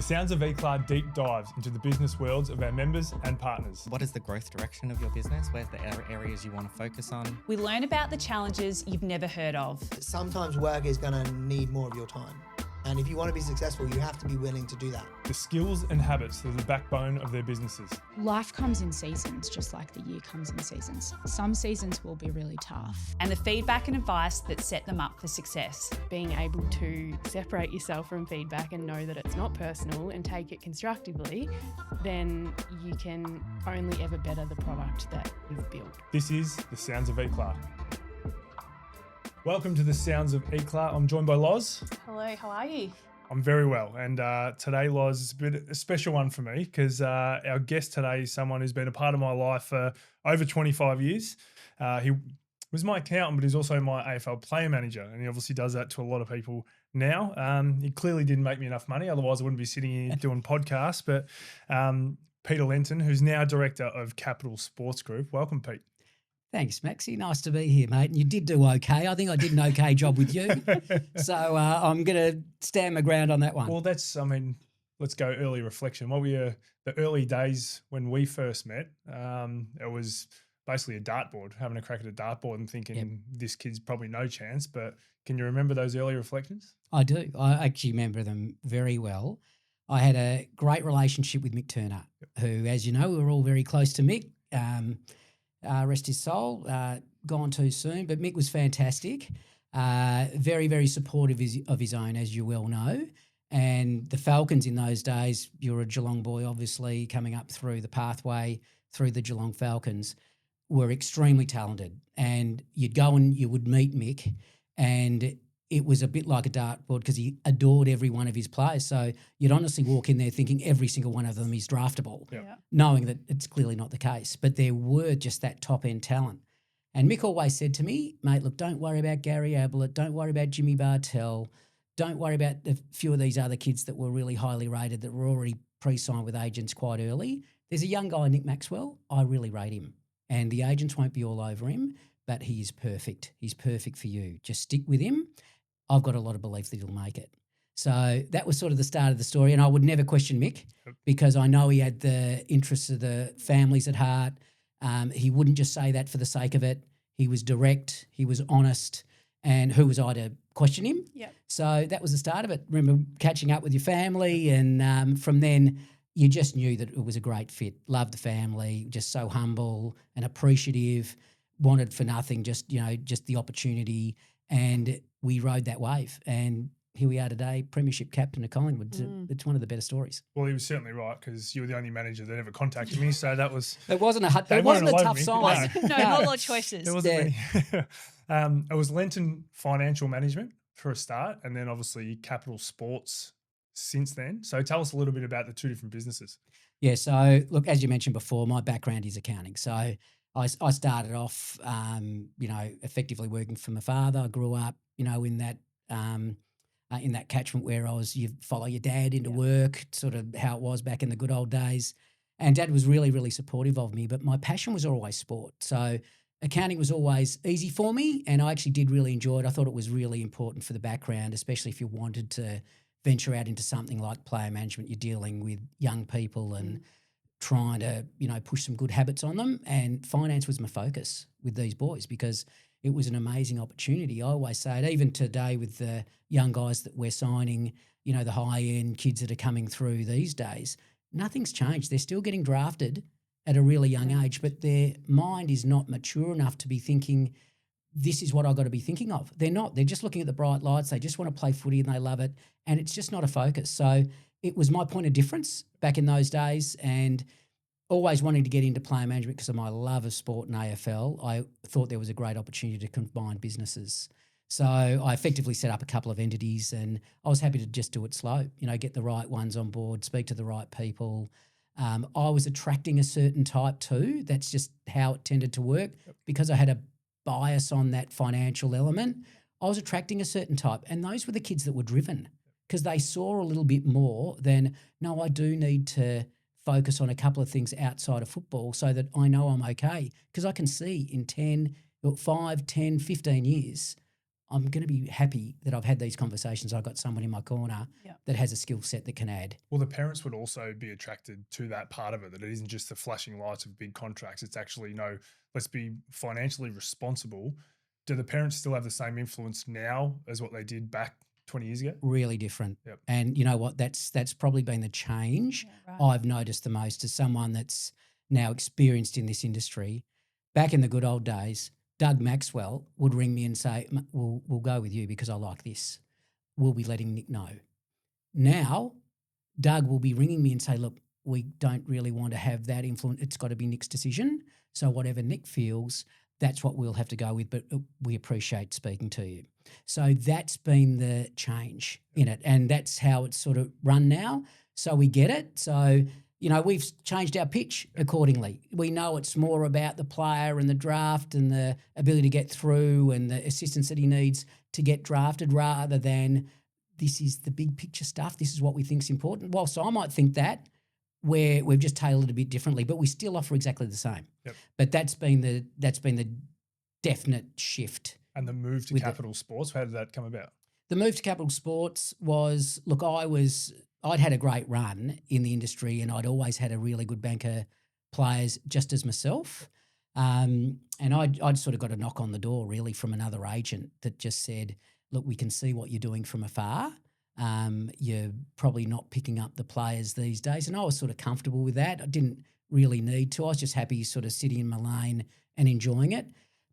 The Sounds of E-Class deep dives into the business worlds of our members and partners. What is the growth direction of your business? Where's the areas you want to focus on? We learn about the challenges you've never heard of. Sometimes work is going to need more of your time. And if you want to be successful, you have to be willing to do that. The skills and habits that are the backbone of their businesses. Life comes in seasons, just like the year comes in seasons. Some seasons will be really tough. And the feedback and advice that set them up for success. Being able to separate yourself from feedback and know that it's not personal and take it constructively, then you can only ever better the product that you've built. This is The Sounds of E-Class. Welcome to The Sounds of E-Class. I'm joined by Loz. Hello, how are you? I'm very well. And today, Loz, is a special one for me because our guest today is someone who's been a part of my life for over 25 years. He was my accountant, but he's also my AFL player manager. And he obviously does that to a lot of people now. He clearly didn't make me enough money. Otherwise, I wouldn't be sitting here doing podcasts. But Peter Lenton, who's now director of Kapital Sports Group. Welcome, Pete. Thanks, Maxie. Nice to be here, mate. And you did do okay. I think I did an okay job with you. So I'm going to stand my ground on that one. Well, let's go early reflection. What were the early days when we first met? It was basically a dartboard, having a crack at a dartboard and thinking this kid's probably no chance. But can you remember those early reflections? I do. I actually remember them very well. I had a great relationship with Mick Turner, who, as you know, we were all very close to Mick. Rest his soul, gone too soon. But Mick was fantastic, very, very supportive of his own, as you well know. And the Falcons in those days, you're a Geelong boy, obviously, coming up through the pathway through the Geelong Falcons, were extremely talented. And you'd go and you would meet Mick, and it was a bit like a dartboard because he adored every one of his players. So you'd honestly walk in there thinking every single one of them is draftable, knowing that it's clearly not the case. But there were just that top-end talent. And Mick always said to me, mate, look, don't worry about Gary Ablett, don't worry about Jimmy Bartell, don't worry about a few of these other kids that were really highly rated that were already pre-signed with agents quite early. There's a young guy, Nick Maxwell, I really rate him. And the agents won't be all over him, but he is perfect. He's perfect for you. Just stick with him. I've got a lot of belief that he'll make it. So that was sort of the start of the story. And I would never question Mick because I know he had the interests of the families at heart. He wouldn't just say that for the sake of it. He was direct. He was honest. And who was I to question him? Yep. So that was the start of it. Remember catching up with your family, and from then you just knew that it was a great fit. Loved the family, just so humble and appreciative, wanted for nothing, just the opportunity. And we rode that wave, and here we are today, premiership captain of Collingwood. It's one of the better stories. Well, he was certainly right because you were the only manager that ever contacted me, so that was. It wasn't a tough sign. No, not a lot of choices. There wasn't many. It was Lenton Financial Management for a start, and then obviously Kapital Sports since then. So tell us a little bit about the two different businesses. Yeah. So look, as you mentioned before, my background is accounting. So I started off, effectively working for my father. I grew up, in that catchment where you follow your dad into work, sort of how it was back in the good old days. And Dad was really, really supportive of me, but my passion was always sport. So accounting was always easy for me, and I actually did really enjoy it. I thought it was really important for the background, especially if you wanted to venture out into something like player management. You're dealing with young people and trying to, push some good habits on them. And finance was my focus with these boys because it was an amazing opportunity. I always say it, even today with the young guys that we're signing, the high-end kids that are coming through these days, nothing's changed. They're still getting drafted at a really young age, but their mind is not mature enough to be thinking, this is what I've got to be thinking of. They're not. They're just looking at the bright lights. They just want to play footy and they love it. And it's just not a focus. So it was my point of difference back in those days, and always wanting to get into player management because of my love of sport and AFL. I thought there was a great opportunity to combine businesses. So I effectively set up a couple of entities, and I was happy to just do it slow, get the right ones on board, speak to the right people. I was attracting a certain type too. That's just how it tended to work because I had a bias on that financial element. I was attracting a certain type, and those were the kids that were driven because they saw a little bit more than, no, I do need to focus on a couple of things outside of football so that I know I'm okay, because I can see in 5, 10, 15 years, I'm going to be happy that I've had these conversations. I've got someone in my corner Yeah. that has a skill set that can add. Well, the parents would also be attracted to that part of it, that it isn't just the flashing lights of big contracts. It's actually, let's be financially responsible. Do the parents still have the same influence now as what they did back 20 years ago? Really different. Yep. And you know what? That's probably been the change Yeah, right. I've noticed the most as someone that's now experienced in this industry. Back in the good old days, Doug Maxwell would ring me and say, we'll go with you because I like this. We'll be letting Nick know. Now, Doug will be ringing me and say, look, we don't really want to have that influence. It's got to be Nick's decision. So whatever Nick feels, that's what we'll have to go with, but we appreciate speaking to you. So that's been the change in it, and that's how it's sort of run now. So we get it. So, we've changed our pitch accordingly. We know it's more about the player and the draft and the ability to get through and the assistance that he needs to get drafted rather than this is the big picture stuff. This is what we think is important. Whilst I might think that, we've just tailored it a bit differently, but we still offer exactly the same. Yep. But that's been the definite shift. And the move to Kapital Sports, how did that come about? The move to Kapital Sports was, look, I'd had a great run in the industry and I'd always had a really good bank of players just as myself. And I'd sort of got a knock on the door really from another agent that just said, look, we can see what you're doing from afar. You're probably not picking up the players these days. And I was sort of comfortable with that. I didn't really need to. I was just happy sort of sitting in my lane and enjoying it.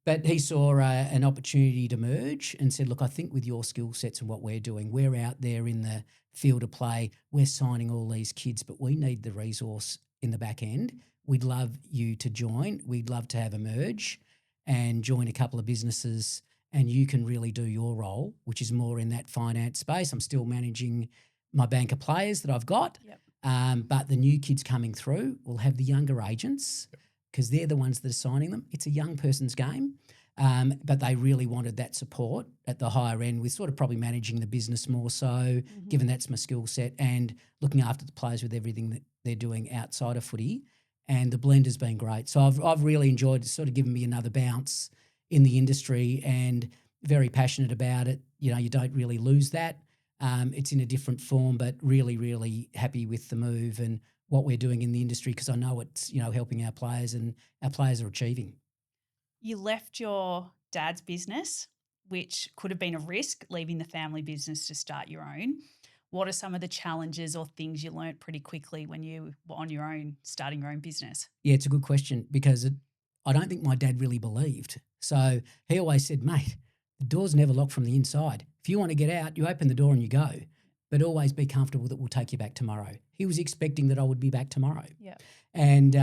But he saw an opportunity to merge and said, look, I think with your skill sets and what we're doing, we're out there in the field of play, we're signing all these kids, but we need the resource in the back end. We'd love you to join. We'd love to have a merge and join a couple of businesses, and you can really do your role, which is more in that finance space. I'm still managing my bank of players that I've got, but the new kids coming through will have the younger agents because they're the ones that are signing them. It's a young person's game, but they really wanted that support at the higher end with sort of probably managing the business more so, given that's my skill set, and looking after the players with everything that they're doing outside of footy. And the blend has been great. So I've really enjoyed it. It's sort of given me another bounce in the industry and very passionate about it. You don't really lose that. It's in a different form, but really, really happy with the move and what we're doing in the industry because I know it's, helping our players and our players are achieving. You left your dad's business, which could have been a risk, leaving the family business to start your own. What are some of the challenges or things you learnt pretty quickly when you were on your own, starting your own business? Yeah, it's a good question because I don't think my dad really believed. So he always said, mate, the door's never locked from the inside. If you want to get out, you open the door and you go, but always be comfortable that we'll take you back tomorrow. He was expecting that I would be back tomorrow. Yeah. And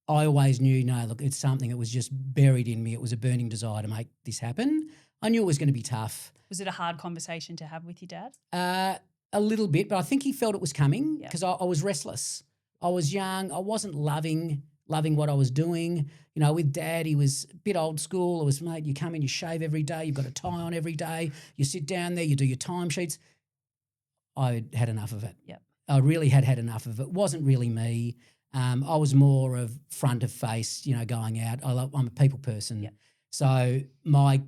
I always knew, no, look, it's something that was just buried in me. It was a burning desire to make this happen. I knew it was going to be tough. Was it a hard conversation to have with your dad? A little bit, but I think he felt it was coming because I was restless. I was young. I wasn't loving what I was doing. With Dad, he was a bit old school. It was, mate, you come in, you shave every day, you've got a tie on every day, you sit down there, you do your timesheets. I had enough of it. Yep. I really had enough of it. It wasn't really me. I was more of front of face, going out. I'm a people person. Yep. So my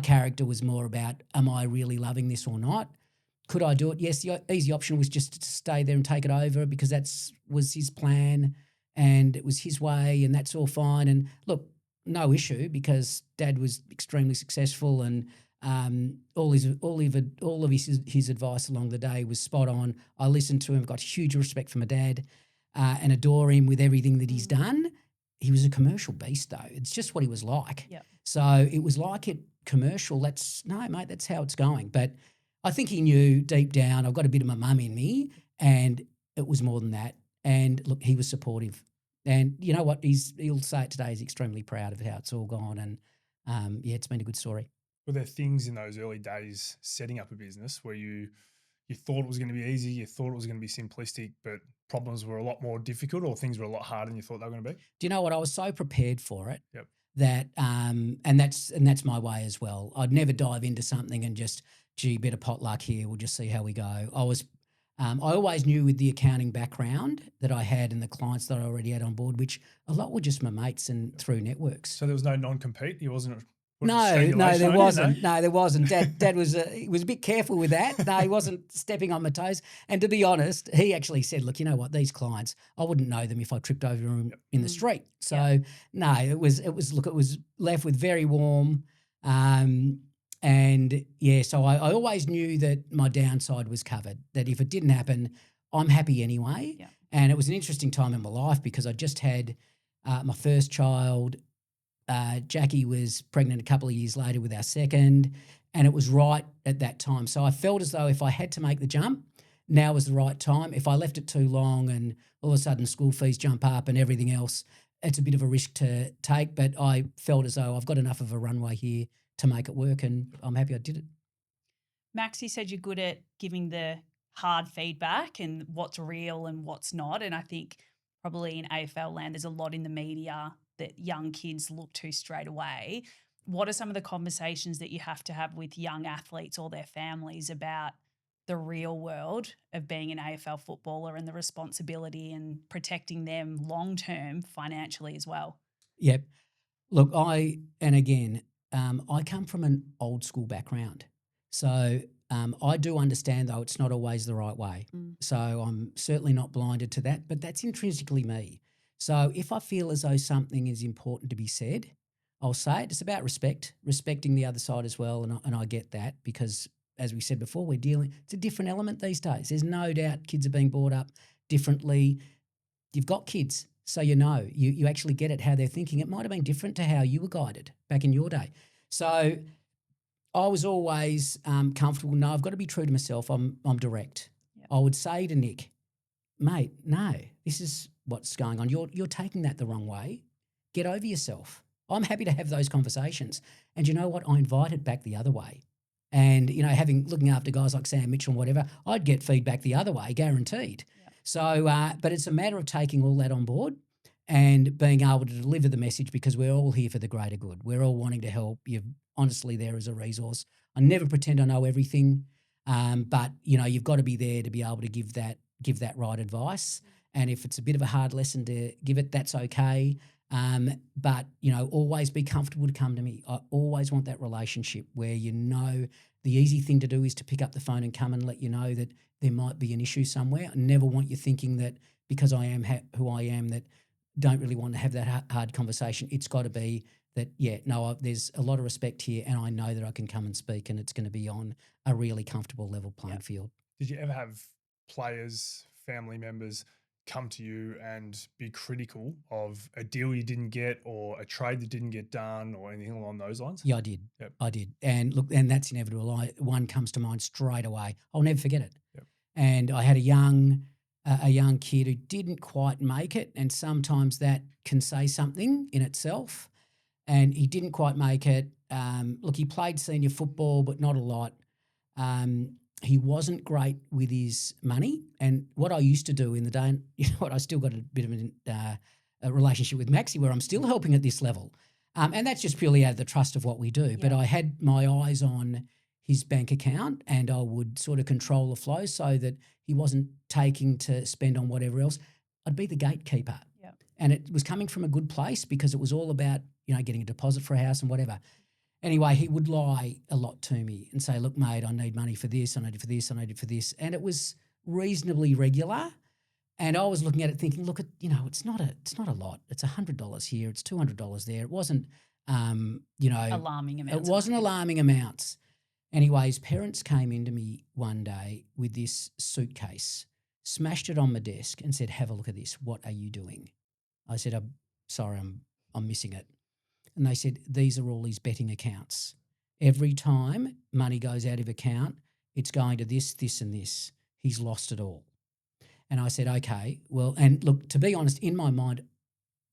character was more about, am I really loving this or not? Could I do it? Yes, the easy option was just to stay there and take it over because was his plan and it was his way and that's all fine. And look, no issue because Dad was extremely successful and all of his advice along the day was spot on. I listened to him, got huge respect for my dad and adore him with everything that he's done. He was a commercial beast though. It's just what he was like. Yep. So it was like it commercial. No, mate, that's how it's going. But I think he knew deep down I've got a bit of my mum in me and it was more than that. And look, he was supportive. And you know what? He'll say it today, he's extremely proud of how it's all gone. And it's been a good story. Were there things in those early days setting up a business where you thought it was going to be easy, you thought it was going to be simplistic, but problems were a lot more difficult or things were a lot harder than you thought they were going to be? Do you know what? I was so prepared for it. Yep. That and that's my way as well. I'd never dive into something and just, gee, bit of potluck here, we'll just see how we go. I always knew with the accounting background that I had and the clients that I already had on board, which a lot were just my mates and through networks. So there was no non-compete? You wasn't What, No, strangulation there on you? wasn't. No, there wasn't. Dad was he was a bit careful with that. No, he wasn't stepping on my toes. And to be honest, he actually said, "Look, you know what? These clients, I wouldn't know them if I tripped over them in the street." So no, it was. Look, it was left with very warm. And yeah, so I always knew that my downside was covered. That if it didn't happen, I'm happy anyway. Yeah. And it was an interesting time in my life because I just had my first child. Jackie was pregnant a couple of years later with our second, and it was right at that time. So I felt as though if I had to make the jump, now was the right time. If I left it too long and all of a sudden school fees jump up and everything else, it's a bit of a risk to take. But I felt as though I've got enough of a runway here to make it work, and I'm happy I did it. Maxie said you're good at giving the hard feedback and what's real and what's not. And I think probably in AFL land, there's a lot in the media that young kids look to straight away. What are some of the conversations that you have to have with young athletes or their families about the real world of being an AFL footballer and the responsibility and protecting them long-term financially as well? Yep. Look, I come from an old school background. So I do understand, though, it's not always the right way. So I'm certainly not blinded to that, but that's intrinsically me. So if I feel as though something is important to be said, I'll say it. It's about respecting the other side as well, and I get that because, as we said before, it's a different element these days. There's no doubt kids are being brought up differently. You've got kids, so you actually get it, how they're thinking. It might have been different to how you were guided back in your day. So I was always comfortable. No, I've got to be true to myself. I'm direct. Yep. I would say to Nick, mate, no, this is what's going on. You're taking that the wrong way. Get over yourself. I'm happy to have those conversations. And you know what? I invite it back the other way. And, looking after guys like Sam Mitchell and whatever, I'd get feedback the other way, guaranteed. Yep. So, but it's a matter of taking all that on board and being able to deliver the message because we're all here for the greater good. We're all wanting to help. You're honestly there as a resource. I never pretend I know everything, but, you've got to be there to be able to give that right advice. And if it's a bit of a hard lesson to give it, that's okay. But, always be comfortable to come to me. I always want that relationship where the easy thing to do is to pick up the phone and come and let you know that there might be an issue somewhere. I never want you thinking that because I am who I am that don't really want to have that hard conversation. It's got to be that, there's a lot of respect here and I know that I can come and speak and it's going to be on a really comfortable level playing field. Did you ever have players, family members come to you and be critical of a deal you didn't get or a trade that didn't get done or anything along those lines? Yeah, I did. Yep. I did. And look, and that's inevitable. One comes to mind straight away. I'll never forget it. Yep. And I had a young kid who didn't quite make it, and sometimes that can say something in itself. And he didn't quite make it. Look, he played senior football, but not a lot. He wasn't great with his money. And what I used to do in the day, and you know what, I still got a bit of a relationship with Maxie where I'm still helping at this level. And that's just purely out of the trust of what we do. Yeah. But I had my eyes on his bank account and I would sort of control the flow so that he wasn't taking to spend on whatever else. I'd be the gatekeeper. Yeah. And it was coming from a good place because it was all about, getting a deposit for a house and whatever. Anyway, he would lie a lot to me and say, look, mate, I need money for this, I need it for this, I need it for this. And it was reasonably regular. And I was looking at it thinking, look, it's not a lot. It's $100 here, it's $200 there. It wasn't, alarming amounts. It wasn't alarming amounts. Anyway, his parents came into me one day with this suitcase, smashed it on my desk and said, have a look at this. What are you doing? I said, I'm sorry, I'm missing it. And they said, these are all his betting accounts. Every time money goes out of account, it's going to this, this and this. He's lost it all. And I said, okay, well, and look, to be honest, in my mind,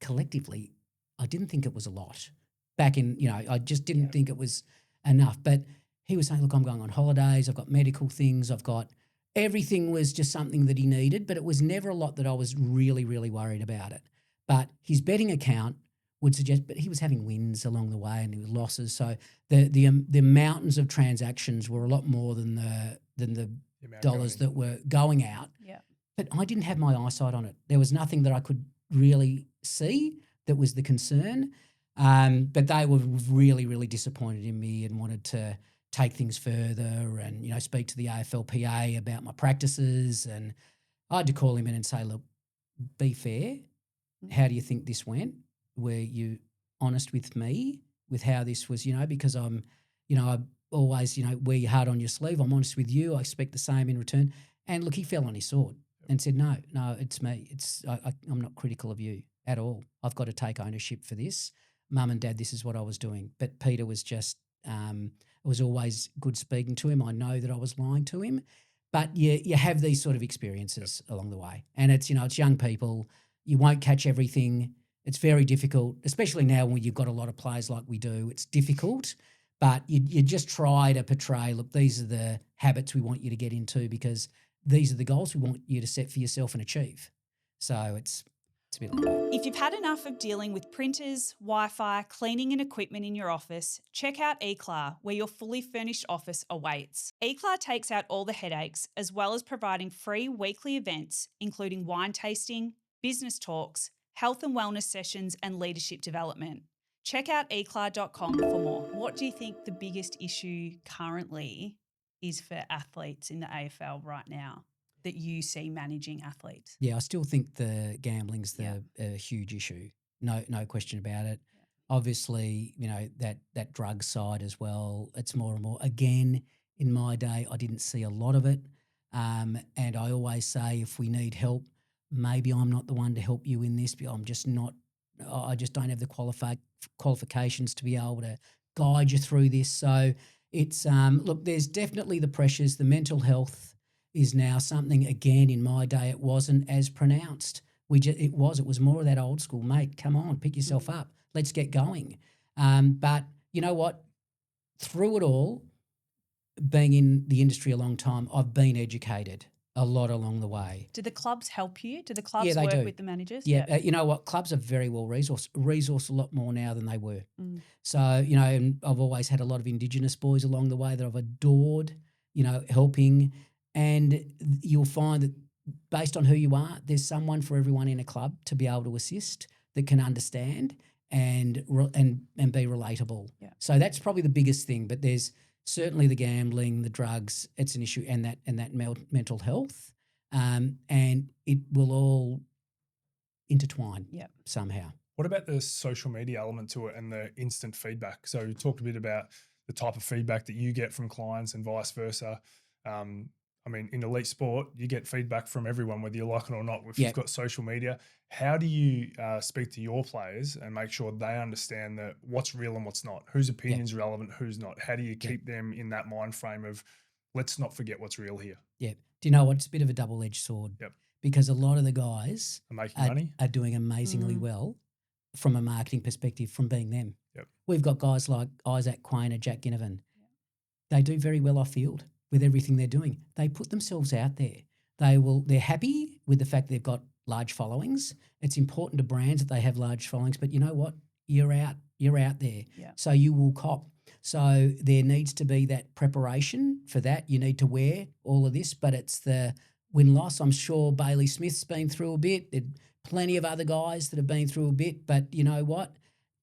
collectively, I didn't think it was a lot. Back in, I just didn't think it was enough. But he was saying, look, I'm going on holidays, I've got medical things, everything was just something that he needed, but it was never a lot that I was really, really worried about it. But his betting account would suggest, but he was having wins along the way and he was losses. So the mountains of transactions were a lot more than the dollars that were going out. Yeah. But I didn't have my eyesight on it. There was nothing that I could really see that was the concern. But they were really, really disappointed in me and wanted to take things further and, you know, speak to the AFLPA about my practices. And I had to call him in and say, look, be fair. How do you think this went? Were you honest with me with how this was, you know, because I'm, you know, I always, you know, wear your heart on your sleeve. I'm honest with you. I expect the same in return. And look, he fell on his sword and said, no, it's me. I'm not critical of you at all. I've got to take ownership for this. Mum and Dad, this is what I was doing. But Peter was just, it was always good speaking to him. I know that I was lying to him. But you have these sort of experiences along the way. And it's, you know, it's young people. You won't catch everything. It's very difficult, especially now when you've got a lot of players like we do. It's difficult, but you just try to portray, look, these are the habits we want you to get into because these are the goals we want you to set for yourself and achieve. So it's a bit like that. If you've had enough of dealing with printers, Wi-Fi, cleaning and equipment in your office, check out eClar, where your fully furnished office awaits. eClar takes out all the headaches, as well as providing free weekly events, including wine tasting, business talks, health and wellness sessions, and leadership development. Check out eclar.com for more. What do you think the biggest issue currently is for athletes in the AFL right now that you see managing athletes? Yeah, I still think the gambling's a huge issue. No question about it. Obviously, you know, that drug side as well, it's more and more. Again, in my day, I didn't see a lot of it. And I always say if we need help, maybe I'm not the one to help you in this, but I just don't have the qualifications to be able to guide you through this. So it's, look, there's definitely the pressures. The mental health is now something, again, in my day, it wasn't as pronounced. It was more of that old school, mate, come on, pick yourself up. Let's get going. But you know what? Through it all, being in the industry a long time, I've been educated a lot along the way. Do the clubs help you? Do the clubs they work do. with the managers? Yeah, you know what? Clubs are very well resourced a lot more now than they were. So, you know, and I've always had a lot of Indigenous boys along the way that I've adored, you know, helping. And you'll find that based on who you are, there's someone for everyone in a club to be able to assist that can understand and be relatable. Yeah. So that's probably the biggest thing. But there's certainly the gambling, the drugs, it's an issue, and that mental health, and it will all intertwine somehow. What about the social media element to it and the instant feedback? So you talked a bit about the type of feedback that you get from clients and vice versa. I mean, in elite sport, you get feedback from everyone, whether you like it or not. If you've got social media, how do you speak to your players and make sure they understand that what's real and what's not? Whose opinion's relevant, who's not? How do you keep them in that mind frame of let's not forget what's real here? Yeah. Do you know what? It's a bit of a double-edged sword. Yep. Because a lot of the guys are doing amazingly well from a marketing perspective from being them. Yep. We've got guys like Isaac Quain and Jack Ginnivan. They do very well off field with everything they're doing. They put themselves out there. They're happy with the fact they've got large followings. It's important to brands that they have large followings, but you know what? You're out there. Yeah. So you will cop. So there needs to be that preparation for that. You need to wear all of this, but it's the win-loss. I'm sure Bailey Smith's been through a bit. There are plenty of other guys that have been through a bit, but you know what?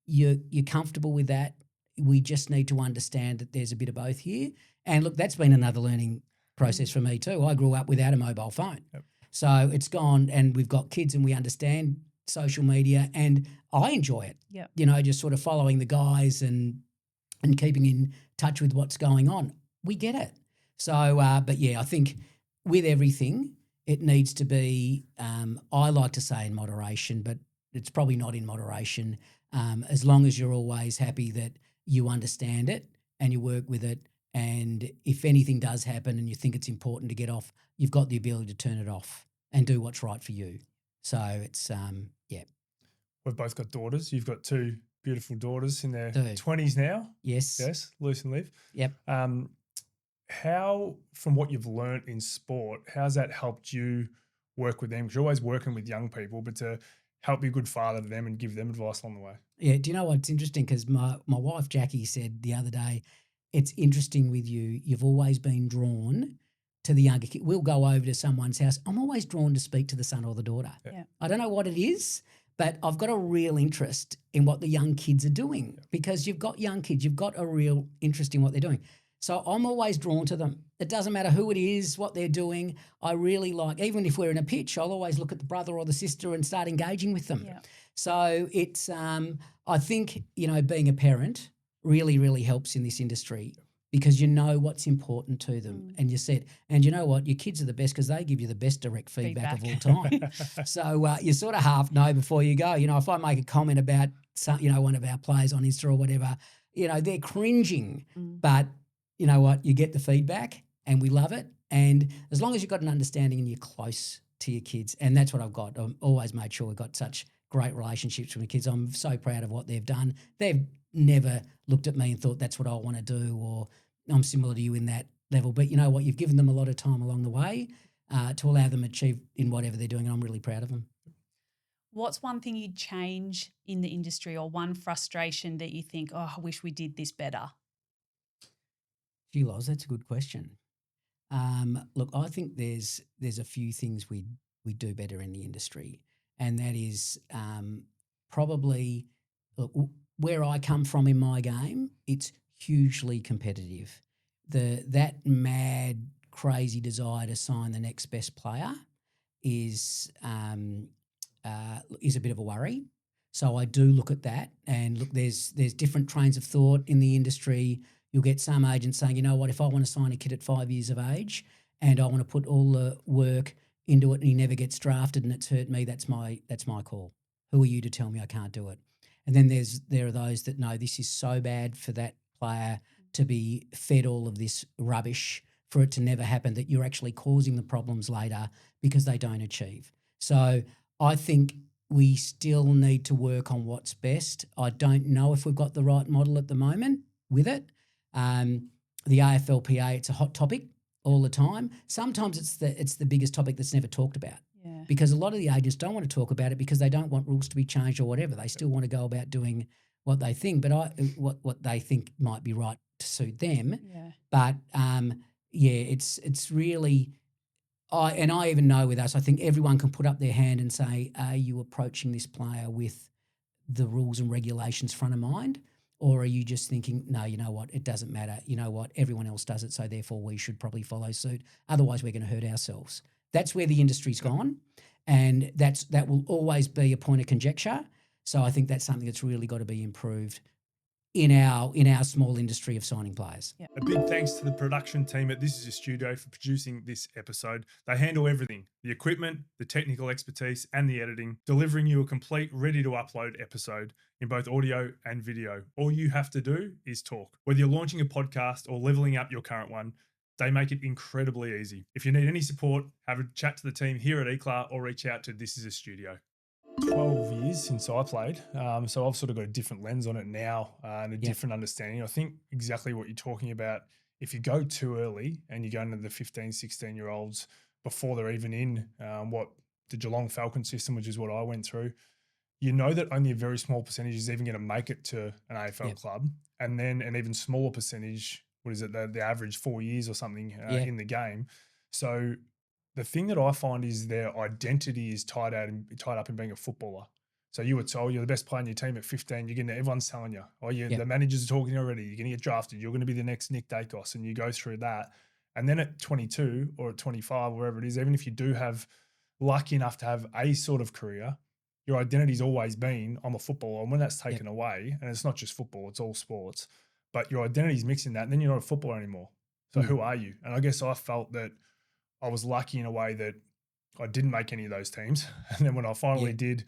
You're comfortable with that. We just need to understand that there's a bit of both here. And look, that's been another learning process for me too. I grew up without a mobile phone. Yep. So it's gone, and we've got kids and we understand social media, and I enjoy it. Yep. You know, just sort of following the guys and keeping in touch with what's going on. We get it. So, but yeah, I think with everything, it needs to be, I like to say in moderation, but it's probably not in moderation, as long as you're always happy that you understand it and you work with it. And if anything does happen and you think it's important to get off, you've got the ability to turn it off and do what's right for you. So it's, yeah. We've both got daughters. You've got two beautiful daughters in their 20s now. Yes. Yes, Luce and Liv. Yep. How, from what you've learned in sport, how's that helped you work with them? Because you're always working with young people, but to help be a good father to them and give them advice along the way. Yeah. Do you know what's interesting? Because my wife, Jackie, said the other day, it's interesting with you. You've always been drawn to the younger kid. We'll go over to someone's house. I'm always drawn to speak to the son or the daughter. Yeah. I don't know what it is, but I've got a real interest in what the young kids are doing because you've got young kids, you've got a real interest in what they're doing. So I'm always drawn to them. It doesn't matter who it is, what they're doing. I really like, even if we're in a pitch, I'll always look at the brother or the sister and start engaging with them. Yeah. So it's, I think, being a parent really, really helps in this industry because you know what's important to them. And you said, and you know what, your kids are the best because they give you the best direct feedback of all time. So you sort of half know before you go. If I make a comment about, one of our players on Insta or whatever, they're cringing, but you know what, you get the feedback and we love it. And as long as you've got an understanding and you're close to your kids, and that's what I've got. I've always made sure we've got such great relationships with my kids. I'm so proud of what they've done. They've never looked at me and thought that's what I want to do or I'm similar to you in that level. But you know what? You've given them a lot of time along the way to allow them to achieve in whatever they're doing, and I'm really proud of them. What's one thing you'd change in the industry or one frustration that you think, oh, I wish we did this better? Gee, Loz, that's a good question. Look, I think there's a few things we do better in the industry, and that is probably where I come from in my game. It's hugely competitive. That mad, crazy desire to sign the next best player is a bit of a worry. So I do look at that, and look, there's different trains of thought in the industry. You'll get some agents saying, you know what, if I want to sign a kid at 5 years of age and I want to put all the work into it and he never gets drafted and it's hurt me, that's my call. Who are you to tell me I can't do it? And then there are those that know this is so bad for that player to be fed all of this rubbish for it to never happen, that you're actually causing the problems later because they don't achieve. So I think we still need to work on what's best. I don't know if we've got the right model at the moment with it. The AFLPA, it's a hot topic all the time. Sometimes it's the biggest topic that's never talked about. Yeah. Because a lot of the agents don't want to talk about it because they don't want rules to be changed or whatever. They still want to go about doing what they think, but what they think might be right to suit them. Yeah. But it's really, I even know with us, I think everyone can put up their hand and say, are you approaching this player with the rules and regulations front of mind? Or are you just thinking, no, you know what, it doesn't matter. You know what, everyone else does it, so therefore we should probably follow suit. Otherwise we're going to hurt ourselves. That's where the industry's gone, and that will always be a point of conjecture. So I think that's something that's really got to be improved in our small industry of signing players. Yeah. A big thanks to the production team at This Is a Studio for producing this episode. They handle everything, the equipment, the technical expertise, and the editing, delivering you a complete, ready-to-upload episode in both audio and video. All you have to do is talk. Whether you're launching a podcast or leveling up your current one, they make it incredibly easy. If you need any support, have a chat to the team here at ECLA or reach out to This Is a Studio. 12 years since I played, so I've sort of got a different lens on it now and a different understanding. I think exactly what you're talking about, if you go too early and you go into the 15, 16-year-olds before they're even in what the Geelong Falcon system, which is what I went through, you know that only a very small percentage is even going to make it to an AFL club, and then an even smaller percentage, what is it, the average 4 years or something in the game. So the thing that I find is their identity is tied up in being a footballer. So you were told you're the best player in your team at 15. Everyone's telling you, the managers are talking already. You're going to get drafted. You're going to be the next Nick Dacos, and you go through that. And then at 22 or at 25, wherever it is, even if you do have lucky enough to have a sort of career, your identity's always been, I'm a footballer. And when that's taken away, and it's not just football, it's all sports, but your identity's mixing that, and then you're not a footballer anymore. So who are you? And I guess I felt that I was lucky in a way that I didn't make any of those teams. And then when I finally did,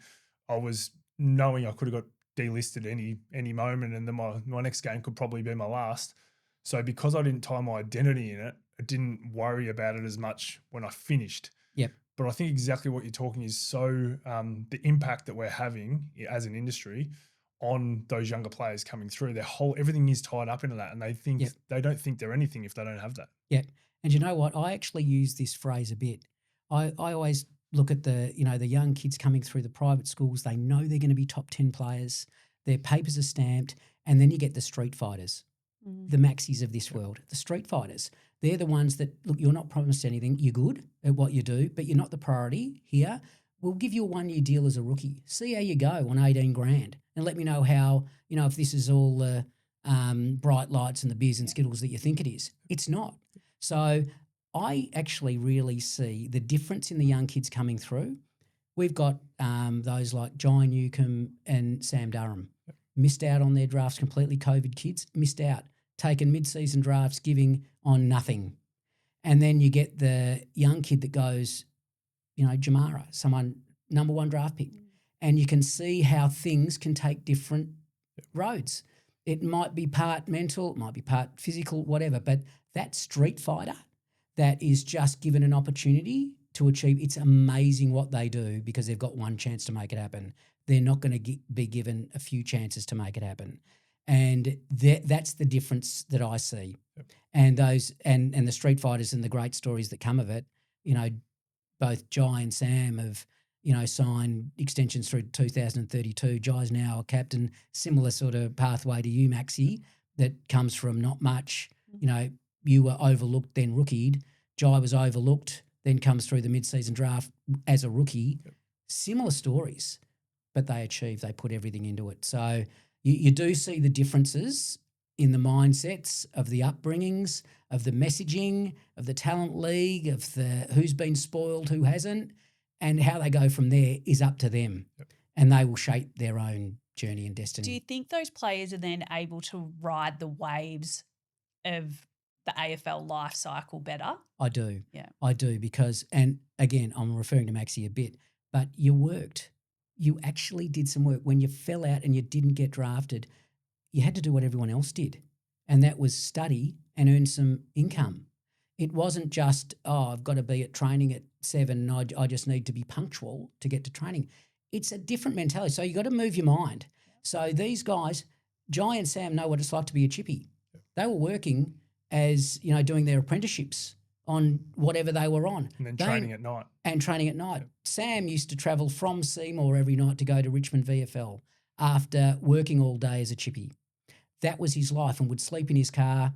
I was knowing I could have got delisted any moment, and then my next game could probably be my last. So because I didn't tie my identity in it, I didn't worry about it as much when I finished. Yep. But I think exactly what you're talking is so the impact that we're having as an industry on those younger players coming through, everything is tied up into that, and they don't think they're anything if they don't have that. Yeah. And you know what? I actually use this phrase a bit. I always look at the young kids coming through the private schools. They know they're going to be top 10 players. Their papers are stamped. And then you get the street fighters, the Maxis of this world, the street fighters. They're the ones that, look, you're not promised anything. You're good at what you do, but you're not the priority here. we'll give you a 1-year deal as a rookie. See how you go on 18 grand and let me know how, if this is all the bright lights and the beers and Skittles that you think it is. It's not. So I actually really see the difference in the young kids coming through. We've got those like Jai Newcomb and Sam Durham. Missed out on their drafts completely, COVID kids, missed out, taken mid-season drafts, giving on nothing. And then you get the young kid that goes, Jamara, someone number 1 draft pick. And you can see how things can take different roads. It might be part mental, it might be part physical, whatever, but that street fighter that is just given an opportunity to achieve, it's amazing what they do because they've got one chance to make it happen. They're not going to be given a few chances to make it happen. And that's the difference that I see. Yep. And those and the street fighters and the great stories that come of it, both Jai and Sam have, signed extensions through 2032. Jai's now a captain, similar sort of pathway to you, Maxie, that comes from not much. You were overlooked, then rookied. Jai was overlooked, then comes through the mid-season draft as a rookie. Yep. Similar stories, but they achieved. They put everything into it. So you do see the differences in the mindsets of the upbringings, of the messaging, of the talent league, of the who's been spoiled, who hasn't, and how they go from there is up to them. Yep. And they will shape their own journey and destiny. Do you think those players are then able to ride the waves of the AFL life cycle better? I do. Yeah. I do because, and again, I'm referring to Maxie a bit, but you worked. You actually did some work. When you fell out and you didn't get drafted, you had to do what everyone else did, and that was study and earn some income. It wasn't just, I've got to be at training at 7 and I just need to be punctual to get to training. It's a different mentality. So you got to move your mind. So these guys, Jai and Sam, know what it's like to be a chippy. They were working as, doing their apprenticeships on whatever they were on. And then training at night. And training at night. Yep. Sam used to travel from Seymour every night to go to Richmond VFL after working all day as a chippy. That was his life, and would sleep in his car,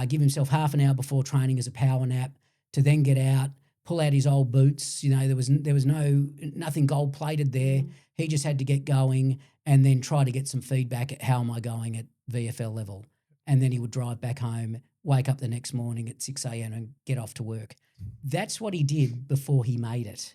give himself half an hour before training as a power nap to then get out, pull out his old boots. There was nothing gold plated there. He just had to get going and then try to get some feedback at how am I going at VFL level. And then he would drive back home, wake up the next morning at 6 a.m. and get off to work. That's what he did before he made it.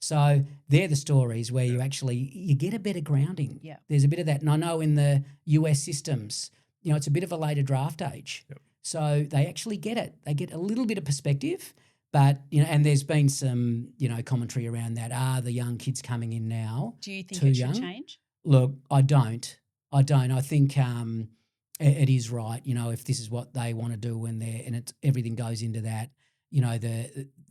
So they're the stories where you get a better grounding. Yeah. There's a bit of that. And I know in the US systems, it's a bit of a later draft age. Yep. So they actually get it. They get a little bit of perspective, but, and there's been some, commentary around that. Are the young kids coming in now Do you think too it young? should change? Look, I don't. I think it is right. If this is what they want to do and everything goes into that,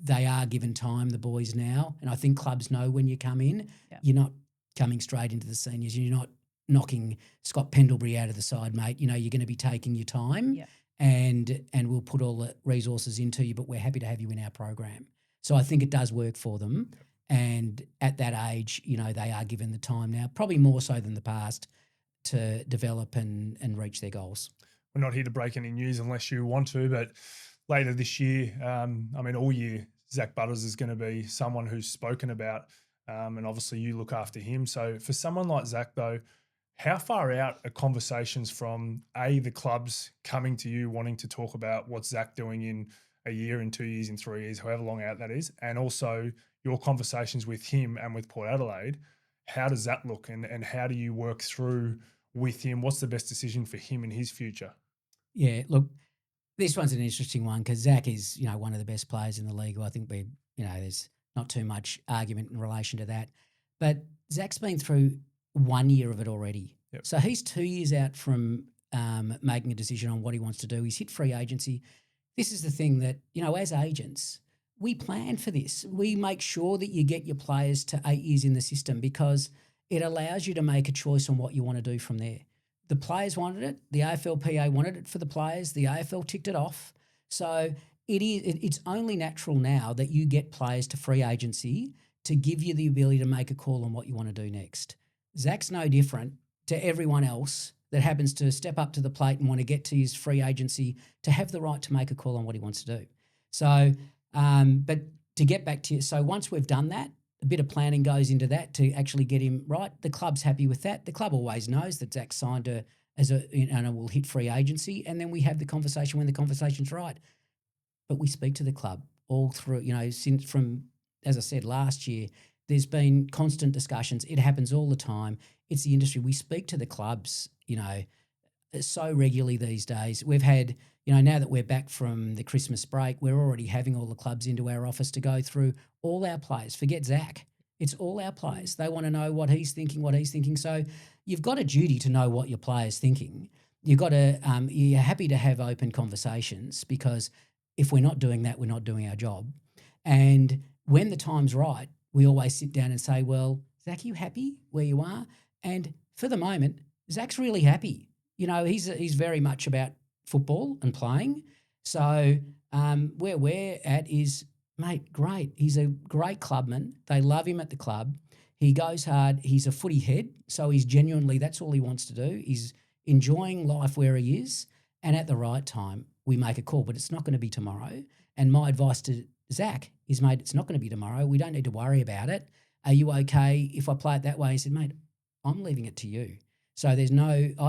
they are given time, the boys now. And I think clubs know when you come in, you're not coming straight into the seniors. You're not knocking Scott Pendlebury out of the side, mate. You're going to be taking your time and we'll put all the resources into you, but we're happy to have you in our program. So I think it does work for them. And at that age, they are given the time now, probably more so than the past, to develop and reach their goals. We're not here to break any news unless you want to, but later this year, all year, Zach Butters is going to be someone who's spoken about, and obviously you look after him. So for someone like Zach, though, how far out are conversations from, the clubs coming to you wanting to talk about what's Zach doing in a year, in 2 years, in 3 years, however long out that is, and also your conversations with him and with Port Adelaide? How does that look, and how do you work through with him? What's the best decision for him in his future? Yeah, look, this one's an interesting one because Zach is, one of the best players in the league. I think there's not too much argument in relation to that. But Zach's been through 1 year of it already. Yep. So he's 2 years out from making a decision on what he wants to do. He's hit free agency. This is the thing that, as agents, we plan for this. We make sure that you get your players to 8 years in the system because it allows you to make a choice on what you want to do from there. The players wanted it. The AFLPA wanted it for the players. The AFL ticked it off. So it's only natural now that you get players to free agency to give you the ability to make a call on what you want to do next. Zach's no different to everyone else that happens to step up to the plate and want to get to his free agency to have the right to make a call on what he wants to do. So, but to get back to you, so once we've done that, a bit of planning goes into that to actually get him right. The club's happy with that. The club always knows that Zach signed and will hit free agency, and then we have the conversation when the conversation's right. But we speak to the club all through, since from, as I said, last year, there's been constant discussions. It happens all the time. It's the industry. We speak to the clubs, so regularly these days. We've had, now that we're back from the Christmas break, we're already having all the clubs into our office to go through all our players. Forget Zach. It's all our players. They want to know what he's thinking. So you've got a duty to know what your player's thinking. You've got to, you're happy to have open conversations, because if we're not doing that, we're not doing our job. And when the time's right, we always sit down and say, well, Zach, are you happy where you are? And for the moment, Zach's really happy. He's very much about football and playing. So where we're at is, mate, great. He's a great clubman. They love him at the club. He goes hard. He's a footy head. So he's genuinely, that's all he wants to do. He's enjoying life where he is. And at the right time, we make a call, but it's not going to be tomorrow. And my advice to Zach is, mate, it's not going to be tomorrow. We don't need to worry about it. Are you okay if I play it that way? He said, mate, I'm leaving it to you. So I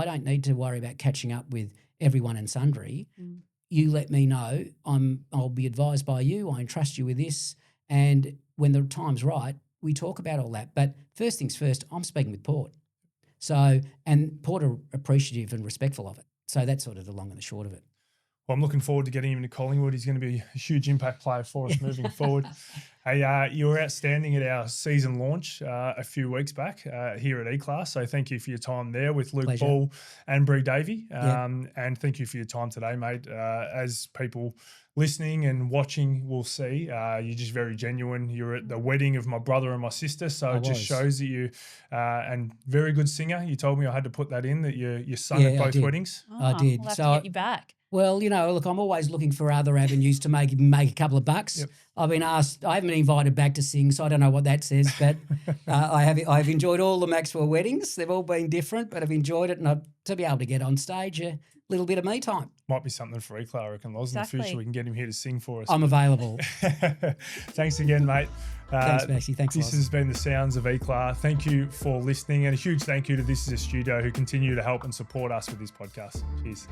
don't need to worry about catching up with everyone and sundry. Mm. You let me know. I'll be advised by you. I entrust you with this. And when the time's right, we talk about all that. But first things first, I'm speaking with Port. So, and Port are appreciative and respectful of it. So that's sort of the long and the short of it. Well, I'm looking forward to getting him into Collingwood. He's going to be a huge impact player for us moving forward. Hey, you were outstanding at our season launch a few weeks back here at E-Class. So thank you for your time there with Luke Pleasure. Ball and Brie Davey. Yep. And thank you for your time today, mate. As people listening and watching will see, you're just very genuine. You're at the wedding of my brother and my sister. So it just shows that you, and very good singer. You told me I had to put that in, that you sung at both weddings. Oh, I did. We'll have to get you back. Well, look, I'm always looking for other avenues to make a couple of bucks. Yep. I've been asked, I haven't been invited back to sing, so I don't know what that says, but I've enjoyed all the Maxwell weddings. They've all been different, but I've enjoyed it, and to be able to get on stage, a little bit of me time. Might be something for Ecla, I reckon, Loz. Exactly. In the future, we can get him here to sing for us. I'm available. Thanks again, mate. Thanks, Maxie. Thanks, This Loz. has been the Sounds of Ecla. Thank you for listening, and a huge thank you to This Is a Studio, who continue to help and support us with this podcast. Cheers.